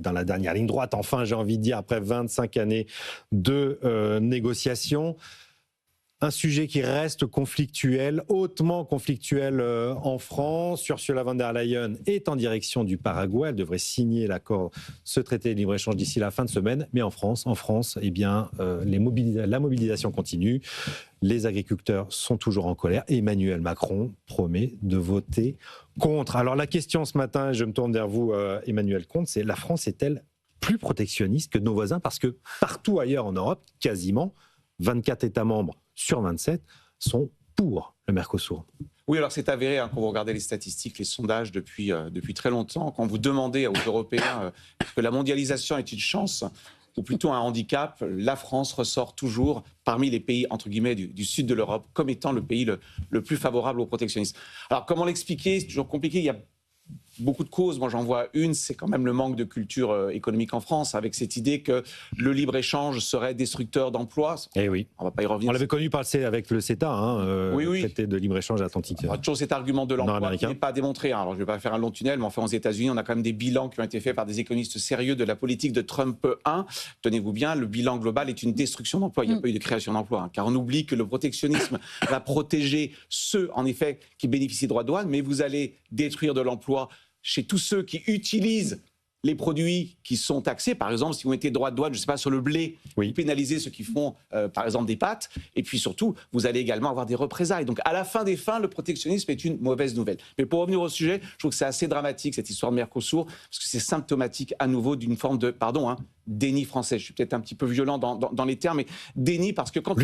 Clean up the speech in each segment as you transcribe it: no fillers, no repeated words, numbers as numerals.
dans la dernière ligne droite, enfin j'ai envie de dire, après 25 années de négociations. Un sujet qui reste conflictuel, hautement conflictuel en France. Ursula von der Leyen est en direction du Paraguay. Elle devrait signer ce traité de libre-échange d'ici la fin de semaine. Mais en France, eh bien, la mobilisation continue. Les agriculteurs sont toujours en colère. Emmanuel Macron promet de voter contre. Alors la question ce matin, je me tourne vers vous, Emmanuel Comte, c'est la France est-elle plus protectionniste que nos voisins? Parce que partout ailleurs en Europe, quasiment, 24 États membres sur 27 sont pour le Mercosur. Oui, alors c'est avéré, hein, quand vous regardez les statistiques, les sondages depuis très longtemps, quand vous demandez aux Européens que la mondialisation est une chance ou plutôt un handicap, la France ressort toujours parmi les pays, entre guillemets, du sud de l'Europe comme étant le pays le plus favorable au protectionnisme. Alors comment l'expliquer? C'est toujours compliqué, il y a beaucoup de causes. Moi, j'en vois une, c'est quand même le manque de culture économique en France, avec cette idée que le libre-échange serait destructeur d'emplois. Eh oui. On ne va pas y revenir. On l'avait connu avec le CETA, oui. Le traité de libre-échange atlantique. Toujours cet argument de l'emploi qui n'est pas démontré. Alors, je ne vais pas faire un long tunnel, mais enfin, aux États-Unis, on a quand même des bilans qui ont été faits par des économistes sérieux de la politique de Trump 1. Tenez-vous bien, le bilan global est une destruction d'emplois. Il n'y a pas eu de création d'emplois, hein, car on oublie que le protectionnisme va protéger ceux, en effet, qui bénéficient de droits de douane, mais vous allez détruire de l'emploi chez tous ceux qui utilisent les produits qui sont taxés. Par exemple, si vous mettez droit de douane, je ne sais pas, sur le blé, vous pénalisez ceux qui font, par exemple, des pâtes. Et puis surtout, vous allez également avoir des représailles. Donc, à la fin des fins, le protectionnisme est une mauvaise nouvelle. Mais pour revenir au sujet, je trouve que c'est assez dramatique, cette histoire de Mercosur, parce que c'est symptomatique à nouveau d'une forme de, déni français. Je suis peut-être un petit peu violent dans les termes, mais déni parce que quand on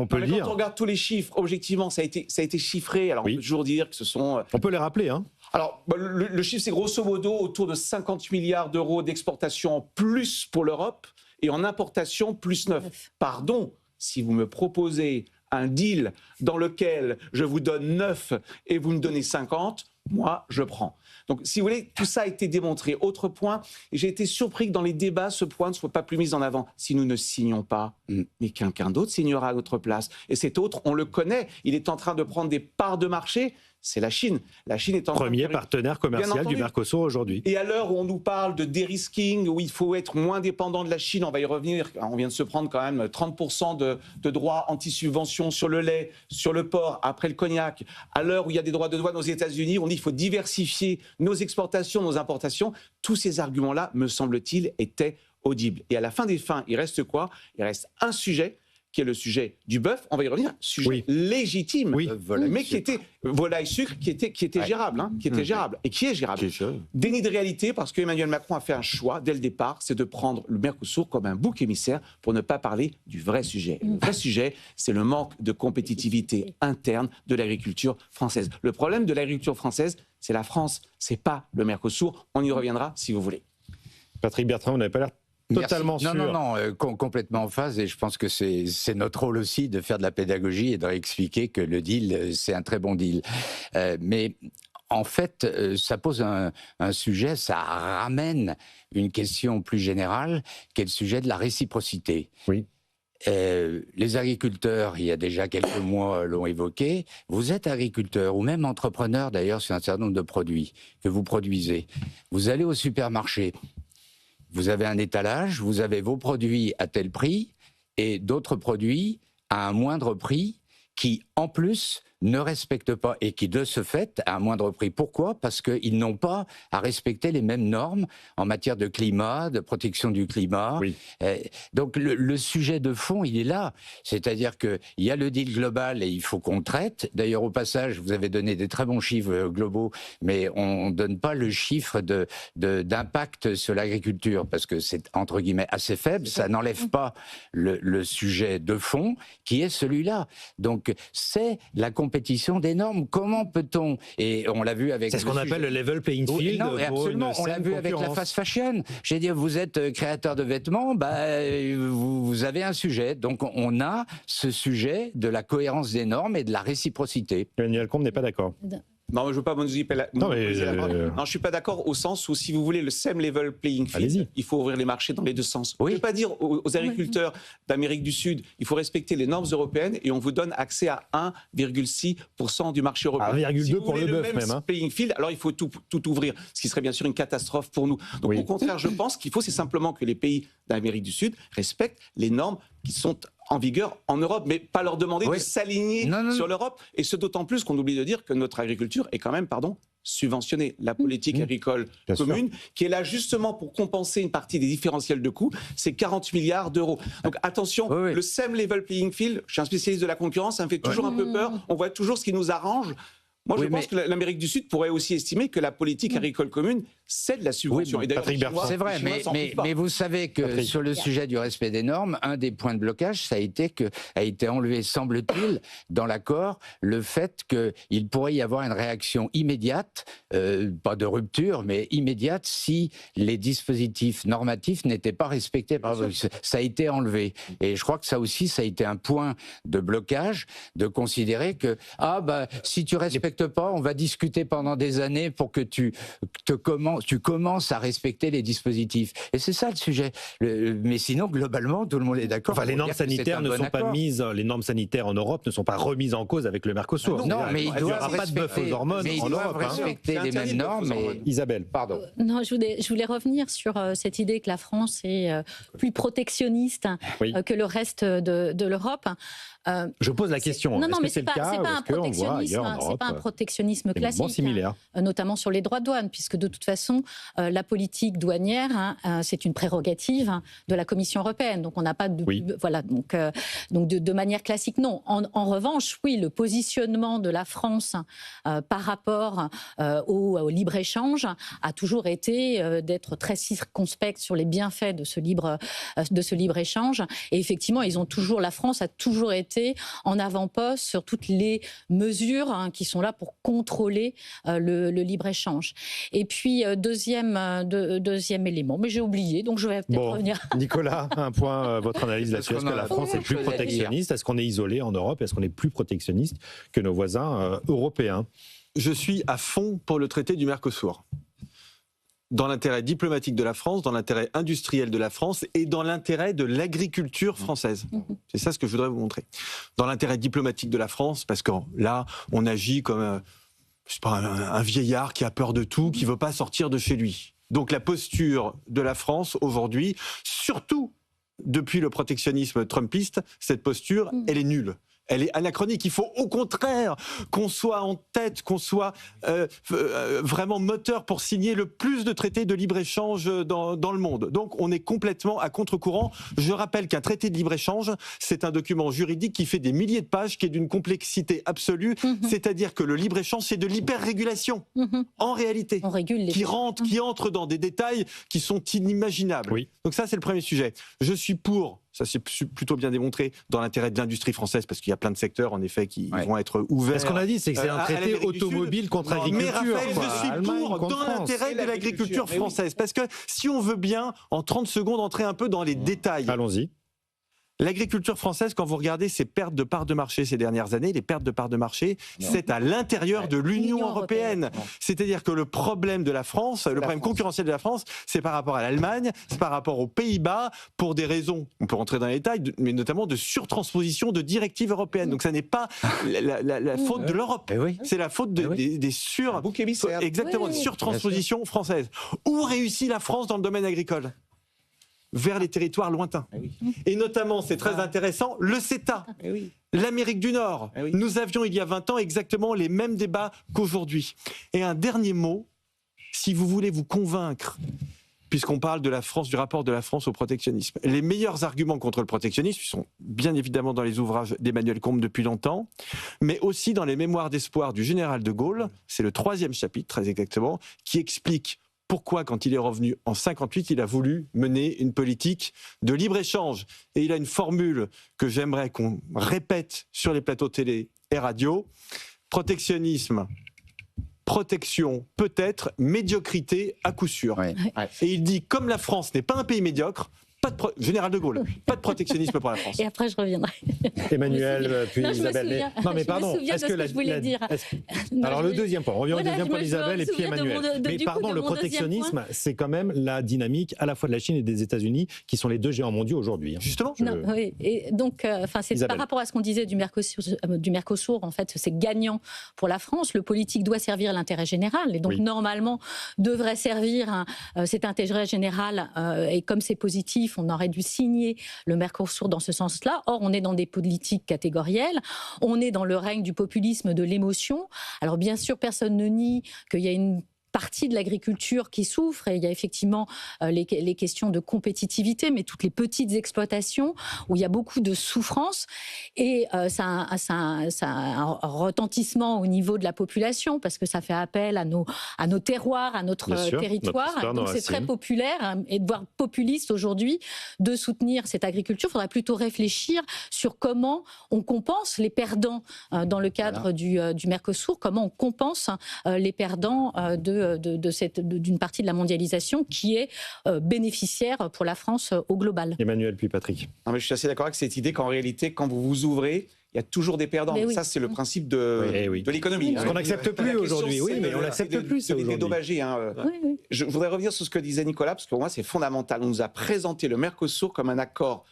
peut le dire. Quand on regarde tous les chiffres, objectivement, ça a été chiffré. Alors, on peut toujours dire que ce sont... On peut les rappeler, hein. Alors, le chiffre, c'est grosso modo autour de 50 milliards d'euros d'exportation en plus pour l'Europe et en importation plus 9. Pardon, si vous me proposez un deal dans lequel je vous donne 9 et vous me donnez 50, moi, je prends. Donc, si vous voulez, tout ça a été démontré. Autre point, et j'ai été surpris que dans les débats, ce point ne soit pas plus mis en avant. Si nous ne signons pas, mais quelqu'un d'autre signera à notre place. Et cet autre, on le connaît, il est en train de prendre des parts de marché. C'est la Chine. La Chine est en premier partenaire commercial du Mercosur aujourd'hui. Et à l'heure où on nous parle de dérisking, où il faut être moins dépendant de la Chine, on va y revenir, on vient de se prendre quand même 30% de droits anti-subvention sur le lait, sur le porc, après le cognac. À l'heure où il y a des droits de douane aux États-Unis, on dit qu'il faut diversifier nos exportations, nos importations. Tous ces arguments-là, me semble-t-il, étaient audibles. Et à la fin des fins, il reste quoi? Il reste un sujet, qui est le sujet du bœuf, on va y revenir, sujet légitime, mais qui était volaille sucre, qui était gérable, qui était gérable et qui est gérable. Déni de réalité parce qu'Emmanuel Macron a fait un choix dès le départ, c'est de prendre le Mercosur comme un bouc émissaire pour ne pas parler du vrai sujet. Le vrai sujet, c'est le manque de compétitivité interne de l'agriculture française. Le problème de l'agriculture française, c'est la France, c'est pas le Mercosur. On y reviendra si vous voulez. Patrick Bertrand, vous n'avez pas l'air totalement sûr. Non, complètement en phase, et je pense que c'est notre rôle aussi de faire de la pédagogie et d'expliquer que le deal, c'est un très bon deal. Mais en fait, ça pose un sujet, ça ramène une question plus générale, qui est le sujet de la réciprocité. Oui. Les agriculteurs, il y a déjà quelques mois, l'ont évoqué. Vous êtes agriculteur ou même entrepreneur d'ailleurs sur un certain nombre de produits que vous produisez. Vous allez au supermarché. Vous avez un étalage, vous avez vos produits à tel prix et d'autres produits à un moindre prix qui, en plus, ne respectent pas et qui, de ce fait, à un moindre prix. Pourquoi? Parce qu'ils n'ont pas à respecter les mêmes normes en matière de climat, de protection du climat. Oui. Donc le sujet de fond, il est là. C'est-à-dire qu'il y a le deal global et il faut qu'on le traite. D'ailleurs, au passage, vous avez donné des très bons chiffres globaux, mais on ne donne pas le chiffre d'impact sur l'agriculture parce que c'est, entre guillemets, assez faible. Ça n'enlève pas le sujet de fond qui est celui-là. Donc, c'est la compétition des normes. Comment peut-on, et on l'a vu avec... C'est ce qu'on appelle le level playing field. Non, absolument, on l'a vu avec la fast fashion. J'ai dit, vous êtes créateur de vêtements, vous avez un sujet. Donc on a ce sujet de la cohérence des normes et de la réciprocité. Emmanuel Comte n'est pas d'accord. Non, je ne veux pas monopoliser la parole. Non, je suis pas d'accord au sens où, si vous voulez, le same level playing field, il faut ouvrir les marchés dans les deux sens. Oui. On ne peut pas dire aux agriculteurs d'Amérique du Sud, il faut respecter les normes européennes et on vous donne accès à 1,6% du marché européen. 1,2 si vous pour voulez le bœuf même. Playing field, alors il faut tout ouvrir, ce qui serait bien sûr une catastrophe pour nous. Donc au contraire, je pense qu'il faut, c'est simplement que les pays d'Amérique du Sud respectent les normes qui sont en vigueur en Europe, mais pas leur demander de s'aligner sur l'Europe. Et ce d'autant plus qu'on oublie de dire que notre agriculture est quand même, subventionnée. La politique agricole commune, qui est là justement pour compenser une partie des différentiels de coûts, c'est 40 milliards d'euros. Donc attention, le same level playing field, je suis un spécialiste de la concurrence, ça me fait toujours un peu peur. On voit toujours ce qui nous arrange. Moi, je pense que l'Amérique du Sud pourrait aussi estimer que la politique agricole commune, c'est de la subvention. Et Patrick Bertrand. C'est vrai, mais vous savez que sur le sujet du respect des normes, un des points de blocage, ça a été enlevé, semble-t-il, dans l'accord, le fait qu'il pourrait y avoir une réaction immédiate, pas de rupture, mais immédiate, si les dispositifs normatifs n'étaient pas respectés. Ça a été enlevé. Et je crois que ça aussi, ça a été un point de blocage, de considérer que, si tu respectes pas, on va discuter pendant des années pour que tu commences à respecter les dispositifs. Et c'est ça le sujet. Mais sinon, globalement, tout le monde est d'accord. Les normes sanitaires ne sont pas mises, les normes sanitaires en Europe ne sont pas remises en cause avec le Mercosur. Non, mais il n'y aura pas de bœuf aux hormones en Europe. Respecter les mêmes normes. Isabelle, pardon. Non, je voulais revenir sur cette idée que la France est plus protectionniste que le reste de l'Europe. Je pose la question. Non, mais c'est pas un protectionnisme. C'est pas un protectionnisme classique, notamment sur les droits de douane, puisque de toute façon, la politique douanière, c'est une prérogative de la Commission européenne. Donc on n'a pas de donc de manière classique, non. En revanche, oui, le positionnement de la France par rapport au libre-échange a toujours été d'être très circonspecte sur les bienfaits de ce libre-échange. Et effectivement, la France a toujours été en avant-poste sur toutes les mesures qui sont là pour contrôler le libre-échange. Et puis, deuxième élément, mais j'ai oublié, donc je vais peut-être revenir. Nicolas, un point, votre analyse là-dessus. Est-ce que la France est plus protectionniste ? Est-ce qu'on est isolé en Europe ? Est-ce qu'on est plus protectionniste que nos voisins européens ? Je suis à fond pour le traité du Mercosur. Dans l'intérêt diplomatique de la France, dans l'intérêt industriel de la France et dans l'intérêt de l'agriculture française. C'est ça ce que je voudrais vous montrer. Dans l'intérêt diplomatique de la France, parce que là, on agit comme un vieillard qui a peur de tout, qui ne veut pas sortir de chez lui. Donc la posture de la France aujourd'hui, surtout depuis le protectionnisme trumpiste, cette posture, elle est nulle. Elle est anachronique. Il faut au contraire qu'on soit en tête, qu'on soit vraiment moteur pour signer le plus de traités de libre-échange dans le monde. Donc on est complètement à contre-courant. Je rappelle qu'un traité de libre-échange, c'est un document juridique qui fait des milliers de pages, qui est d'une complexité absolue. C'est-à-dire que le libre-échange, c'est de l'hyper-régulation. En réalité. On régule les qui entre dans des détails qui sont inimaginables. Oui. Donc ça, c'est le premier sujet. Je suis pour... Ça, c'est plutôt bien démontré dans l'intérêt de l'industrie française, parce qu'il y a plein de secteurs, en effet, qui vont être ouverts. Ce qu'on a dit, c'est que c'est un traité automobile contre agriculture. Mais Raphaël, je suis pour dans l'intérêt de l'agriculture française. Parce que si on veut bien, en 30 secondes, entrer un peu dans les détails. Allons-y. L'agriculture française, quand vous regardez ses pertes de parts de marché ces dernières années, les pertes de parts de marché, c'est à l'intérieur de l'Union européenne. C'est-à-dire que le problème de la France, le problème concurrentiel de la France, c'est par rapport à l'Allemagne, c'est par rapport aux Pays-Bas, pour des raisons, on peut rentrer dans les détails, mais notamment de surtransposition de directives européennes. Donc ça n'est pas la faute de l'Europe, c'est la faute des surtranspositions françaises. Où réussit la France dans le domaine agricole ? Vers les territoires lointains. Et notamment, c'est très intéressant, le CETA, l'Amérique du Nord. Nous avions il y a 20 ans exactement les mêmes débats qu'aujourd'hui. Et un dernier mot, si vous voulez vous convaincre, puisqu'on parle de la France, du rapport de la France au protectionnisme. Les meilleurs arguments contre le protectionnisme sont bien évidemment dans les ouvrages d'Emmanuel Combe depuis longtemps, mais aussi dans les mémoires d'espoir du général de Gaulle, c'est le 3e chapitre très exactement, qui explique pourquoi, quand il est revenu en 1958, il a voulu mener une politique de libre-échange. Et il a une formule que j'aimerais qu'on répète sur les plateaux télé et radio. Protectionnisme, protection peut-être, médiocrité à coup sûr. Et il dit, comme la France n'est pas un pays médiocre, Général de Gaulle, pas de protectionnisme pour la France. Et après, je reviendrai. Emmanuel, puis non, Isabelle. Non, mais pardon. Je me souviens de ce que je voulais dire. Alors, le deuxième point. On revient au deuxième point d'Isabelle et puis Emmanuel. Mais pardon, le protectionnisme, c'est quand même la dynamique à la fois de la Chine et des États-Unis, qui sont les deux géants mondiaux aujourd'hui. Justement. Oui. Et donc, c'est par rapport à ce qu'on disait du Mercosur, en fait, c'est gagnant pour la France. Le politique doit servir l'intérêt général. Et donc, normalement, devrait servir cet intérêt général. Et comme c'est positif, on aurait dû signer le Mercosur dans ce sens-là. Or, on est dans des politiques catégorielles. On est dans le règne du populisme, de l'émotion. Alors, bien sûr, personne ne nie qu'il y a une partie de l'agriculture qui souffre, et il y a effectivement les questions de compétitivité, mais toutes les petites exploitations où il y a beaucoup de souffrance, et ça a un retentissement au niveau de la population, parce que ça fait appel à nos terroirs, à notre territoire. Donc c'est très populaire, et voire populiste aujourd'hui de soutenir cette agriculture. Il faudrait plutôt réfléchir sur comment on compense les perdants dans le cadre du Mercosur, comment on compense les perdants d'une partie de la mondialisation qui est bénéficiaire pour la France au global. Emmanuel, puis Patrick. Non, mais je suis assez d'accord avec cette idée qu'en réalité, quand vous vous ouvrez, il y a toujours des perdants. Ça, c'est le principe de l'économie. Ce qu'on n'accepte plus aujourd'hui. Oui, mais on l'accepte plus, ça, aujourd'hui. Dédommager. Je voudrais revenir sur ce que disait Nicolas, parce que pour moi, c'est fondamental. On nous a présenté le Mercosur comme un accord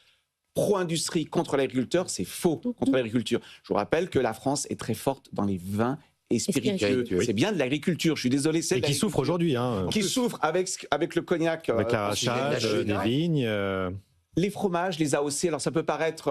pro-industrie contre l'agriculteur. C'est faux contre l'agriculture. Je vous rappelle que la France est très forte dans les vins et spiritueux. C'est bien de l'agriculture, je suis désolé. Et qui souffre aujourd'hui. Qui souffre avec le cognac. Avec l'arrachage des vignes. Les fromages, les AOC, alors ça peut paraître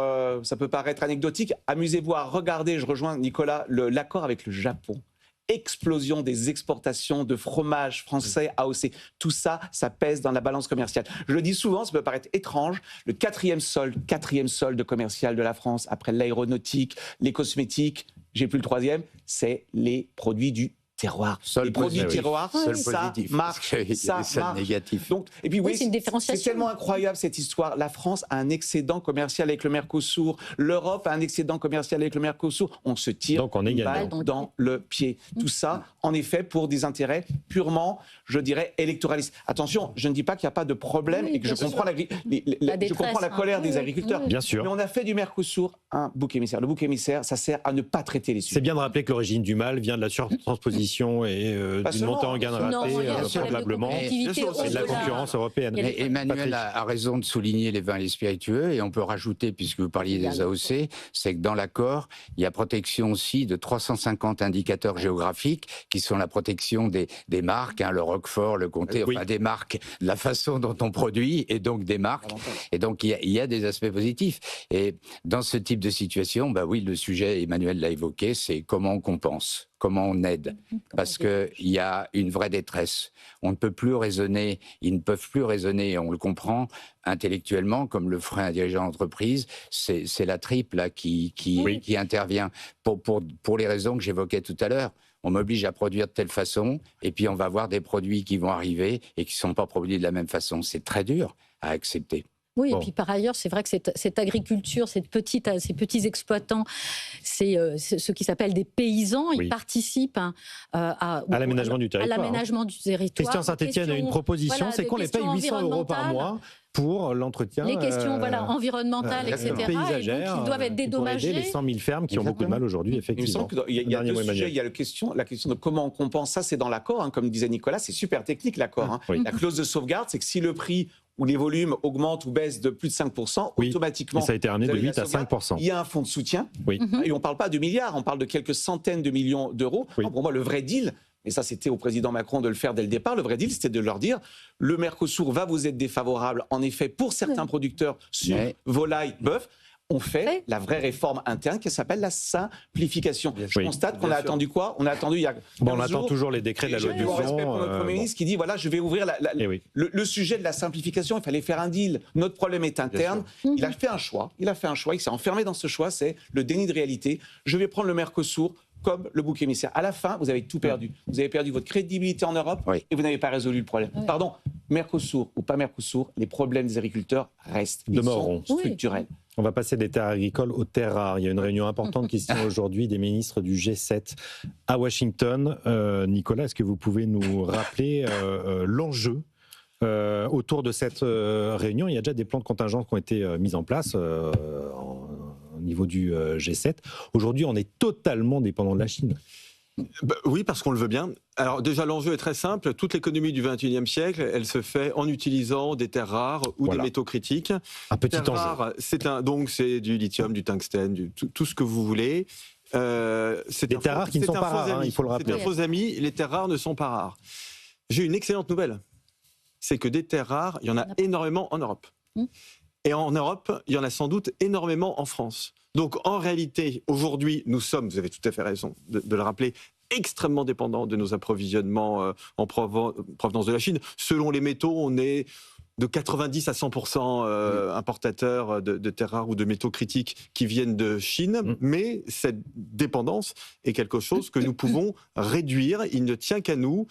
anecdotique. Amusez-vous à regarder, je rejoins Nicolas, l'accord avec le Japon. Explosion des exportations de fromages français AOC. Tout ça, ça pèse dans la balance commerciale. Je le dis souvent, ça peut paraître étrange. Le quatrième solde commercial de la France, après l'aéronautique, les cosmétiques, j'ai plus le troisième, c'est les produits du terroir. Les produits du terroir, ça marche. Ça marche. Négatif. Donc, et puis c'est une différenciation. C'est tellement incroyable cette histoire. La France a un excédent commercial avec le Mercosur. L'Europe a un excédent commercial avec le Mercosur. On se tire une balle dans le pied. Tout ça, en effet, pour des intérêts purement, je dirais, électoralistes. Attention, je ne dis pas qu'il n'y a pas de problème et que je comprends la colère des agriculteurs. Bien sûr. Mais on a fait du Mercosur un bouc émissaire. Le bouc émissaire, ça sert à ne pas traiter les sujets. C'est bien de rappeler que l'origine du mal vient de la surtransposition et d'une montée en gain de raté, probablement, et de la concurrence européenne. Mais Emmanuel a raison de souligner les vins et les spiritueux, et on peut rajouter, puisque vous parliez des AOC, c'est que dans l'accord, il y a protection aussi de 350 indicateurs géographiques, qui sont la protection des marques, le Roquefort, le Comté, enfin des marques, la façon dont on produit, et donc des marques. Et donc il y a des aspects positifs. Et dans ce type de situation, le sujet, Emmanuel l'a évoqué, c'est comment on compense. Comment on aide ? Parce qu'il y a une vraie détresse. On ne peut plus raisonner, ils ne peuvent plus raisonner, et on le comprend intellectuellement, comme le ferait un dirigeant d'entreprise. C'est la triple là, qui intervient pour les raisons que j'évoquais tout à l'heure. On m'oblige à produire de telle façon, et puis on va avoir des produits qui vont arriver et qui ne sont pas produits de la même façon. C'est très dur à accepter. Oui, et puis par ailleurs, c'est vrai que cette agriculture, ces petits exploitants, c'est ceux qui s'appellent des paysans, ils participent à l'aménagement du territoire. Christian Saint-Etienne a une proposition, c'est qu'on les paye 800 € par mois pour l'entretien. Les questions environnementales, etc. Paysagères, ils doivent être dédommagés. Pour aider les 100 000 fermes qui ont beaucoup de mal aujourd'hui, effectivement. Il y a deux sujets. Il y a la question de comment on compense. Ça, c'est dans l'accord, comme disait Nicolas, c'est super technique l'accord. La clause de sauvegarde, c'est que si le prix où les volumes augmentent ou baissent de plus de 5%, automatiquement... ça a été ramené de 8 à 5%. Il y a un fonds de soutien, et on ne parle pas de milliards, on parle de quelques centaines de millions d'euros. Pour moi, le vrai deal, et ça c'était au président Macron de le faire dès le départ, le vrai deal, c'était de leur dire, le Mercosur va vous être défavorable, en effet, pour certains producteurs sur volaille, bœuf. On fait la vraie réforme interne qui s'appelle la simplification. Je constate qu'on a attendu quoi ? On a attendu il y a 15 jours. On attend toujours les décrets de la loi du vent. Respect pour notre Premier ministre qui dit voilà, je vais ouvrir le sujet de la simplification. Il fallait faire un deal. Notre problème est interne. Il a fait un choix. Il s'est enfermé dans ce choix. C'est le déni de réalité. Je vais prendre le Mercosur comme le bouc émissaire. À la fin, vous avez tout perdu. Vous avez perdu votre crédibilité en Europe et vous n'avez pas résolu le problème. Pardon, Mercosur ou pas Mercosur, les problèmes des agriculteurs restent. Ils sont structurels. On va passer des terres agricoles aux terres rares. Il y a une réunion importante qui se tient aujourd'hui des ministres du G7 à Washington. Nicolas, est-ce que vous pouvez nous rappeler l'enjeu autour de cette réunion, il y a déjà des plans de contingence qui ont été mis en place au niveau du G7. Aujourd'hui, on est totalement dépendant de la Chine. Oui, parce qu'on le veut bien. Alors déjà, l'enjeu est très simple. Toute l'économie du XXIe siècle, elle se fait en utilisant des terres rares ou des métaux critiques. Un petit enjeu. Rares, c'est du lithium, du tungstène, tout ce que vous voulez. Des terres rares qui ne sont pas rares, il faut le rappeler. C'est un faux ami, les terres rares ne sont pas rares. J'ai une excellente nouvelle. C'est que des terres rares, il y en a énormément en Europe. Et en Europe, il y en a sans doute énormément en France. Donc en réalité, aujourd'hui, nous sommes, vous avez tout à fait raison de le rappeler, extrêmement dépendants de nos approvisionnements en provenance de la Chine. Selon les métaux, on est de 90 à 100% importateurs de terres rares ou de métaux critiques qui viennent de Chine. Mais cette dépendance est quelque chose que nous pouvons réduire. Il ne tient qu'à nous.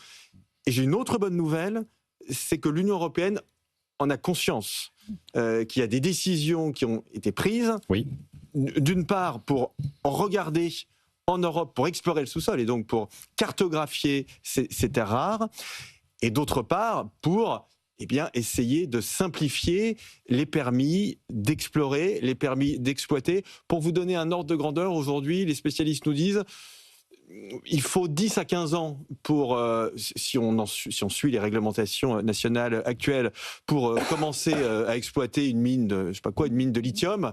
Et j'ai une autre bonne nouvelle, c'est que l'Union européenne en a conscience qu'il y a des décisions qui ont été prises. Oui. D'une part, pour regarder en Europe, pour explorer le sous-sol et donc pour cartographier ces terres rares, et d'autre part, pour essayer de simplifier les permis d'explorer, les permis d'exploiter. Pour vous donner un ordre de grandeur, aujourd'hui, les spécialistes nous disent il faut 10 à 15 ans pour, si on suit les réglementations nationales actuelles, pour commencer à exploiter une mine de lithium.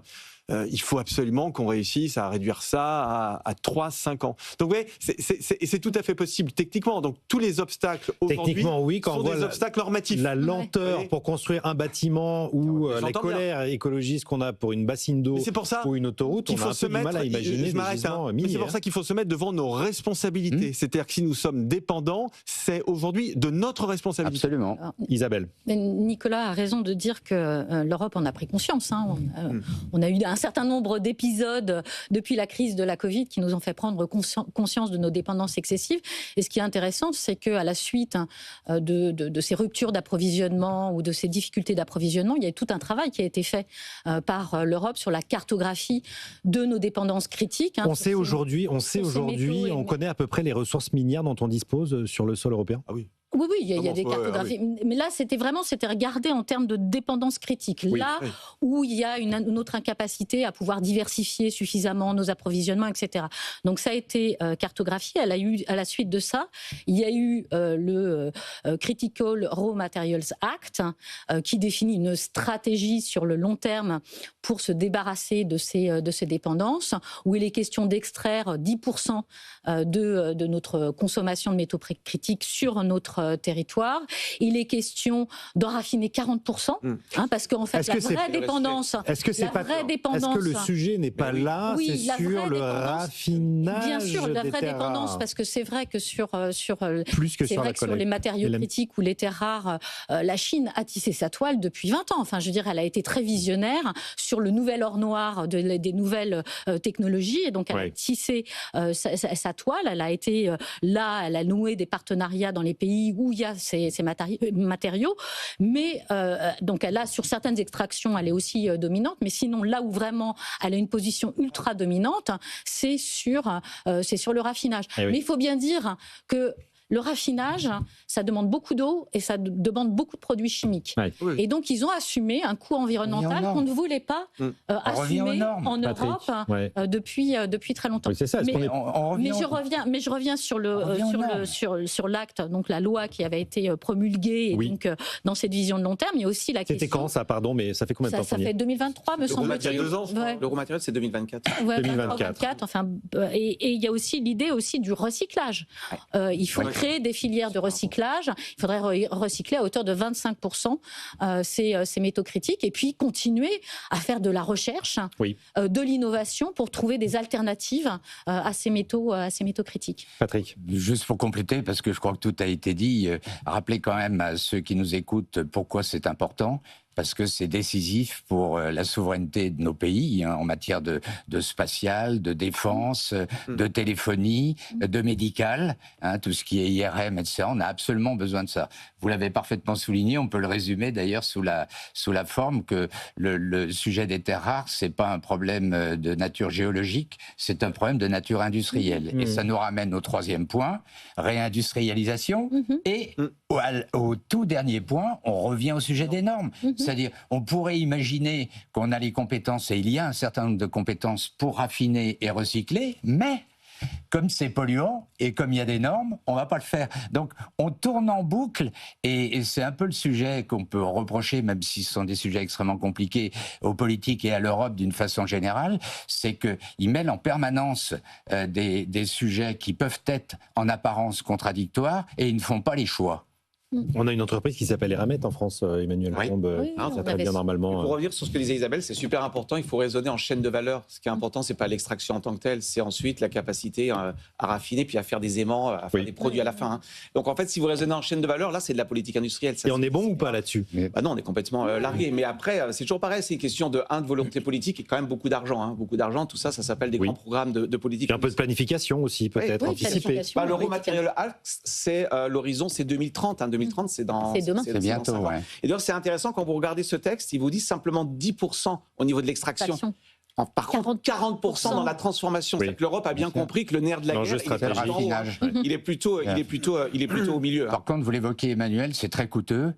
Il faut absolument qu'on réussisse à réduire ça à 3-5 ans. Donc oui, c'est tout à fait possible techniquement. Donc tous les obstacles aujourd'hui sont des obstacles normatifs. La lenteur pour construire un bâtiment ou la colère écologiste qu'on a pour une bassine d'eau ou une autoroute, on a un peu du mal à imaginer des gisements miniers. C'est pour ça qu'il faut se mettre devant nos responsabilités. C'est-à-dire que si nous sommes dépendants, c'est aujourd'hui de notre responsabilité. Absolument. Alors, Isabelle. Nicolas a raison de dire que l'Europe en a pris conscience. On a eu un certain nombre d'épisodes depuis la crise de la Covid qui nous ont fait prendre conscience de nos dépendances excessives. Et ce qui est intéressant, c'est qu'à la suite de ces ruptures d'approvisionnement ou de ces difficultés d'approvisionnement, il y a tout un travail qui a été fait par l'Europe sur la cartographie de nos dépendances critiques. On sait aujourd'hui, on connaît à peu près les ressources minières dont on dispose sur le sol européen. Ah oui. Oui, il y a des cartographies. Mais là, c'était regardé en termes de dépendance critique. Là où il y a une autre incapacité à pouvoir diversifier suffisamment nos approvisionnements, etc. Donc ça a été cartographié. À la suite de ça, il y a eu le Critical Raw Materials Act qui définit une stratégie sur le long terme pour se débarrasser de ces dépendances, où il est question d'extraire 10% de notre consommation de métaux critiques sur notre territoire. Il est question d'en raffiner 40%, parce qu'en fait, la vraie dépendance... Est-ce que le sujet n'est pas là, c'est sur le raffinage? Bien sûr, la vraie dépendance, parce que c'est vrai que sur les matériaux critiques ou les terres rares, la Chine a tissé sa toile depuis 20 ans. Enfin, je veux dire, elle a été très visionnaire sur le nouvel or noir des nouvelles technologies, et donc elle a tissé sa toile. Elle a été là, elle a noué des partenariats dans les pays où il y a ces matériaux, mais donc elle a, sur certaines extractions, elle est aussi dominante, mais sinon là où vraiment elle a une position ultra dominante, c'est sur le raffinage. Mais il faut bien dire que le raffinage, ça demande beaucoup d'eau et ça demande beaucoup de produits chimiques. Et donc, ils ont assumé un coût environnemental qu'on ne voulait pas assumer en Europe depuis très longtemps. C'est ça. Mais je reviens sur l'acte, donc la loi qui avait été promulguée, et donc dans cette vision de long terme, il y a aussi la question... C'était quand ça, pardon, mais ça fait combien de temps? Ça fait 2023, me semble-t-il. Il y a 2 ans, le raw material, c'est 2024. 2024. Enfin, et il y a aussi l'idée du recyclage. Il faut créer des filières de recyclage. Il faudrait recycler à hauteur de 25% ces métaux critiques, et puis continuer à faire de la recherche, de l'innovation pour trouver des alternatives à ces métaux critiques. Patrick. Juste pour compléter, parce que je crois que tout a été dit, rappelez quand même à ceux qui nous écoutent pourquoi c'est important. Parce que c'est décisif pour la souveraineté de nos pays en matière de spatial, de défense, de téléphonie, de médical, tout ce qui est IRM, etc. On a absolument besoin de ça. Vous l'avez parfaitement souligné, on peut le résumer d'ailleurs sous la forme que le sujet des terres rares, c'est pas un problème de nature géologique, c'est un problème de nature industrielle. Et ça nous ramène au 3e point, réindustrialisation et au tout dernier point, on revient au sujet des normes. C'est-à-dire, on pourrait imaginer qu'on a les compétences, et il y a un certain nombre de compétences pour raffiner et recycler, mais comme c'est polluant et comme il y a des normes, on ne va pas le faire. Donc, on tourne en boucle et c'est un peu le sujet qu'on peut reprocher, même si ce sont des sujets extrêmement compliqués, aux politiques et à l'Europe d'une façon générale, c'est qu'ils mêlent en permanence des sujets qui peuvent être en apparence contradictoires et ils ne font pas les choix. On a une entreprise qui s'appelle Eramet en France, Emmanuel Combe, ça très bien normalement. Pour revenir sur ce que disait Isabelle, c'est super important, il faut raisonner en chaîne de valeur. Ce qui est important, c'est pas l'extraction en tant que telle, c'est ensuite la capacité à raffiner, puis à faire des aimants, à faire des produits à la fin. Donc en fait, si vous raisonnez en chaîne de valeur, là, c'est de la politique industrielle. Ça, et on est bon ou pas là-dessus? Bah non, on est complètement largué. Mais après, c'est toujours pareil, c'est une question de volonté politique et quand même beaucoup d'argent. Beaucoup d'argent, tout ça, ça s'appelle des grands programmes de politique. Et un peu de planification aussi, peut-être, anticipée. L'Euro Material Act, c'est l'horizon, c'est 2030. 2030, c'est dans... C'est demain. C'est bientôt, ouais. Et d'ailleurs, c'est intéressant quand vous regardez ce texte, il vous dit simplement 10% au niveau de l'extraction. Par contre, 40% dans la transformation. C'est que l'Europe a bien compris que le nerf de la guerre, il est plutôt au milieu. Par contre, vous l'évoquez, Emmanuel, c'est très coûteux,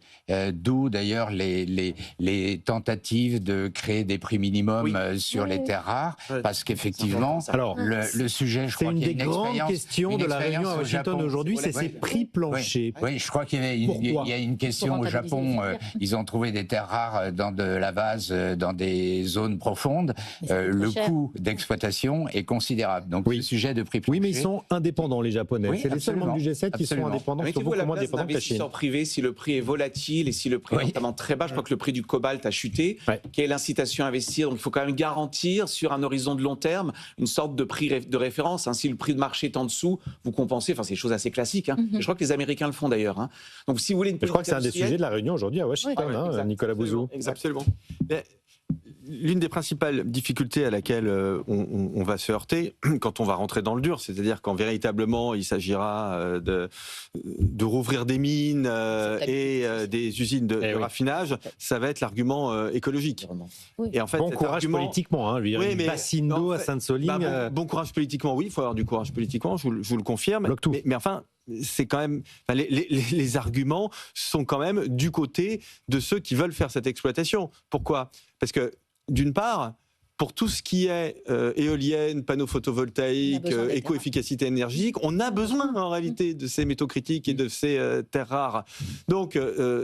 d'où d'ailleurs les tentatives de créer des prix minimums sur les terres rares, parce qu'effectivement, le sujet, je crois qu'il y a une expérience... C'est une des grandes questions de la réunion à Washington aujourd'hui, c'est ces prix planchers. Oui, je crois qu'il y a une question au Japon, ils ont trouvé des terres rares dans de la vase, dans des zones profondes. Le coût d'exploitation est considérable. Donc, le sujet de prix plancher... Oui, mais ils sont indépendants, les Japonais. C'est les seuls membres du G7 qui sont indépendants, qui sont beaucoup moins indépendants que la Chine. Privé, si le prix est volatile et si le prix est notamment très bas, je crois que le prix du cobalt a chuté, quelle est l'incitation à investir? Donc, il faut quand même garantir sur un horizon de long terme une sorte de prix de référence. Si le prix de marché est en dessous, vous compensez. Enfin, c'est des choses assez classiques. Je crois que les Américains le font d'ailleurs. Donc, si vous voulez une politique... Je crois que c'est un des sujets de la réunion aujourd'hui à Washington, Nicolas Bouzou. Absolument. L'une des principales difficultés à laquelle on va se heurter quand on va rentrer dans le dur, c'est-à-dire quand véritablement il s'agira de rouvrir des mines et des usines de raffinage, ça va être l'argument écologique. Et en fait, bon courage politiquement, lui. Oui, mais bassine d'eau à Sainte-Soline. Bon courage politiquement, oui, il faut avoir du courage politiquement, je vous le confirme. Mais enfin, c'est quand même, les arguments sont quand même du côté de ceux qui veulent faire cette exploitation. Pourquoi ? Parce que d'une part, pour tout ce qui est éolienne, panneaux photovoltaïques, éco-efficacité énergétique, on a besoin en réalité de ces métaux critiques et de ces terres rares. Donc,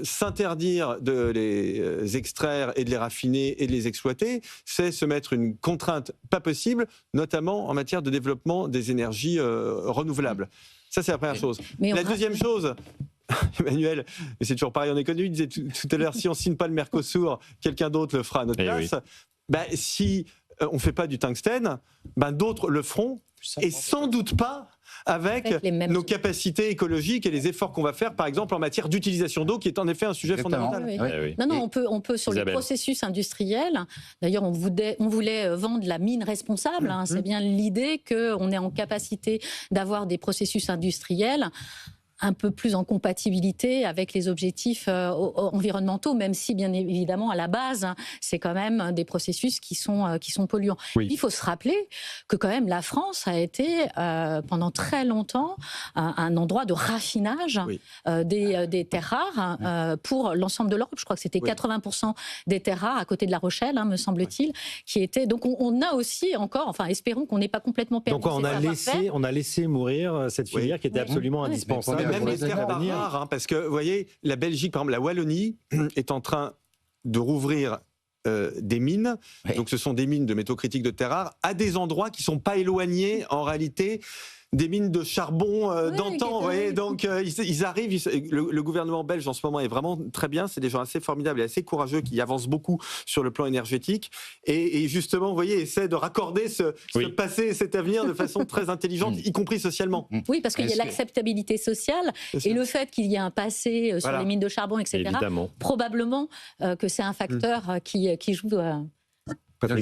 s'interdire de les extraire et de les raffiner et de les exploiter, c'est se mettre une contrainte pas possible, notamment en matière de développement des énergies renouvelables. Ça, c'est la première chose. La deuxième chose... Emmanuel, mais c'est toujours pareil en économie, il disait tout à l'heure, si on ne signe pas le Mercosur, quelqu'un d'autre le fera à notre place. Si on ne fait pas du tungstène, d'autres le feront, et sans doute pas avec nos capacités écologiques et les efforts qu'on va faire, par exemple, en matière d'utilisation d'eau, qui est en effet un sujet fondamental. Non, on peut sur les processus industriels, d'ailleurs, on voulait vendre la mine responsable, c'est bien l'idée qu'on est en capacité d'avoir des processus industriels un peu plus en compatibilité avec les objectifs environnementaux, même si, bien évidemment, à la base, c'est quand même des processus qui sont polluants. Il faut se rappeler que, quand même, la France a été, pendant très longtemps, un endroit de raffinage des terres rares pour l'ensemble de l'Europe. Je crois que c'était 80% des terres rares à côté de La Rochelle, me semble-t-il, qui étaient... Donc, on a aussi encore... Enfin, espérons qu'on n'ait pas complètement perdu. Donc, on a laissé mourir cette filière qui était absolument indispensable. Même les terres rares, parce que, vous voyez, la Belgique, par exemple, la Wallonie, est en train de rouvrir des mines. Donc, ce sont des mines de métaux critiques de terres rares à des endroits qui ne sont pas éloignés, en réalité, des mines de charbon d'antan. Vous voyez, donc, ils arrivent. Le gouvernement belge, en ce moment, est vraiment très bien. C'est des gens assez formidables et assez courageux qui avancent beaucoup sur le plan énergétique. Et justement, vous voyez, essaient de raccorder ce passé et cet avenir de façon très intelligente, y compris socialement. Oui, parce qu'il y a l'acceptabilité sociale et le fait qu'il y ait un passé sur les mines de charbon, etc. Évidemment. Probablement que c'est un facteur qui joue... Non,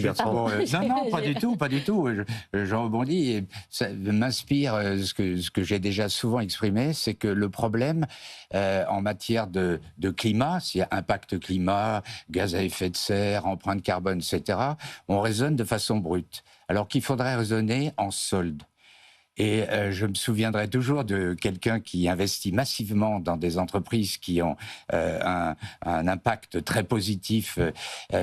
pas du tout. Je rebondis et ça m'inspire ce que j'ai déjà souvent exprimé, c'est que le problème en matière de climat, s'il y a impact climat, gaz à effet de serre, empreinte carbone, etc., on raisonne de façon brute, alors qu'il faudrait raisonner en solde. Et je me souviendrai toujours de quelqu'un qui investit massivement dans des entreprises qui ont un impact très positif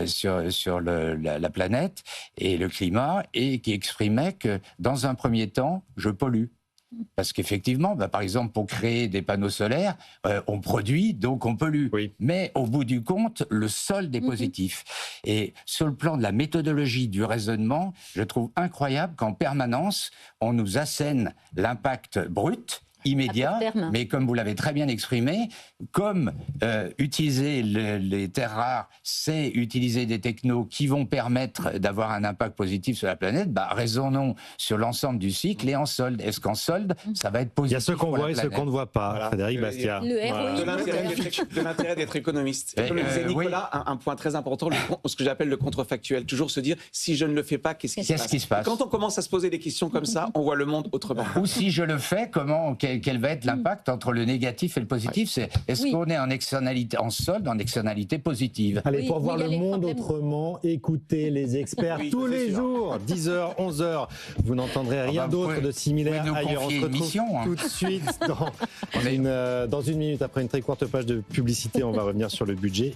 sur la planète et le climat, et qui exprimait que dans un premier temps, je pollue. Parce qu'effectivement, par exemple, pour créer des panneaux solaires, on produit, donc on pollue. Oui. Mais au bout du compte, le solde est positif. Et sur le plan de la méthodologie du raisonnement, je trouve incroyable qu'en permanence, on nous assène l'impact brut, immédiat, mais comme vous l'avez très bien exprimé, comme utiliser les terres rares, c'est utiliser des technos qui vont permettre d'avoir un impact positif sur la planète, raisonnons sur l'ensemble du cycle et en solde. Est-ce qu'en solde, ça va être positif? Il y a ce qu'on voit et ce qu'on ne voit pas, voilà. Frédéric Bastiat. De l'intérêt d'être économiste. Comme le disait Nicolas, un point très important, ce que j'appelle le contrefactuel. Toujours se dire, si je ne le fais pas, qu'est-ce qui se passe? Quand on commence à se poser des questions comme ça, on voit le monde autrement. Ou si je le fais, quel va être l'impact entre le négatif et le positif? Est-ce qu'on est en externalité, en solde, en externalité positive? Allez, pour voir le monde autrement, écoutez les experts tous les jours, 10h, 11h. Vous n'entendrez rien d'autre de similaire ailleurs. On se retrouve tout de suite dans une minute. Après une très courte page de publicité, on va revenir sur le budget.